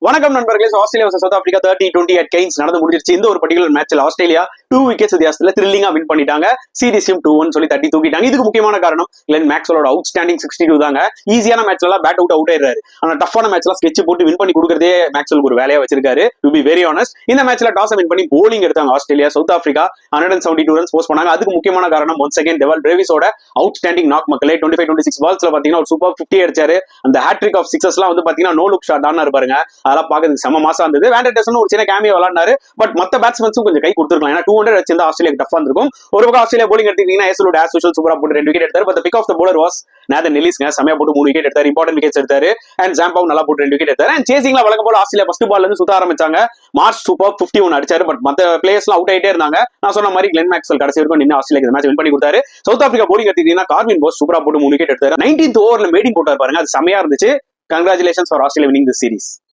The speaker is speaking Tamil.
வணக்கம் நண்பர்களே. Australia vs south Africa 30-20 at Cairns நடந்து முடிஞ்சிருச்சு. இந்த ஒரு பர்டிகுலர் மேட்ச்ல ஆஸ்திரேலியா 2 விக்கெட்ஸ் வித்தியாசத்துல த்ரில்லிங்கா வின் பண்ணிட்டாங்க. சீரிஸையும் 2-1 சொல்லி தட்டி தூக்கிட்டாங்க. இதுக்கு முக்கியமான காரணம் கிளென் மேக்ஸ்வெலோட அவுட்ஸ்டாண்டிங் 62 தாங்க. ஈஸியான மேட்ச்ல எல்லாம் பேட் அவுட் ஆயிடுறாரு. ஆனா டஃப்பான மேட்ச்ல ஸ்கெட்ச் போட்டு வின் பண்ணி கொடுக்கறதே மேக்ஸ்வெலுக்கு ஒரு வேலையா வச்சிருக்காரு. டு பி வெரி ஆனஸ்ட், இந்த மேட்ச்ல டாஸ் வின் பண்ணி போலிங் எடுத்தாங்க Australia. South Africa 172 runs post பண்ணாங்க. அதுக்கு முக்கியமான காரணம் ஒன்ஸ் அகைன் டெவால் பிரேவிஸோட அவுட்ஸ்டாண்டிங் நாக் மக்களே. 25-26 பால்ஸ்ல பாத்தீங்கன்னா ஒரு சூப்பர் 50 அடிச்சாரு. அந்த ஹேட்ரிக் ஆஃப் சிக்ஸஸ் எல்லாம் வந்து பாத்தீங்கன்னா நோ லுக் ஷாட் ஆனா இருப்பாருங்க. அதெல்லாம் பாக்குறதுக்கு செம மாசா இருந்தது. வேண்டர்டேசன் ஒரு சின்ன கேமியோ விளையாடுனாரு. பட் மத்த பேட்ஸ்மேன்ஸும் கொஞ்சம் கை கொடுத்துருக்கலாம். ஏன்னா 200 வச்சிருந்தா ஆஸ்திரேலியா டஃபா இருக்கும். ஒரு பக்கம் ஆஸ்திரேலியா போலிங் எடுத்தீங்கன்னா ஏசலோட ஆஸ் யூசுவல் சூப்பரா போட்டு 2 விக்கெட் எடுத்தாரு. But pick of the bowler was Nathan எல்லிஸ்ங்க. செமையா போட்டு 3 விக்கெட் எடுத்தாரு. இம்பார்ட்டன்ட் விக்கெட்ஸ் எடுத்தாரு. அண்ட் ஜாம்பவ் நல்லா போட்டு 2 விக்கெட் எடுத்தாரு. அண்ட் சேசிங்ல வழக்கம் போல ஆஸ்திரேலியா ஃபர்ஸ்ட் பால்ல இருந்து சுத்த ஆரம்பிச்சாங்க. மார்ச் சூப்பர் 51 அடிச்சாரு. பட் மத்த பிளேயர்ஸ் எல்லாம் அவுட் ஆயிட்டே இருந்தாங்க. நான் சொன்ன மாதிரி கிளென் மேக்ஸ்வெல் கடைசி வரைக்கும் நின்று ஆஸ்திரேலியா மேட்ச் வின் பண்ணி கொடுத்தாரு. சவுத் ஆப்பிரிக்கா போலிங் எடுத்தீங்கன்னா கார்வின் போஸ் சூப்பரா போட்டு 3 விக்கெட் எடுத்தாரு. 19th ஓவர்ல மேடிங் போட்டாரு பாருங்க. அது செமையா இருந்துச்சு. Congratulations for Australia winning this series.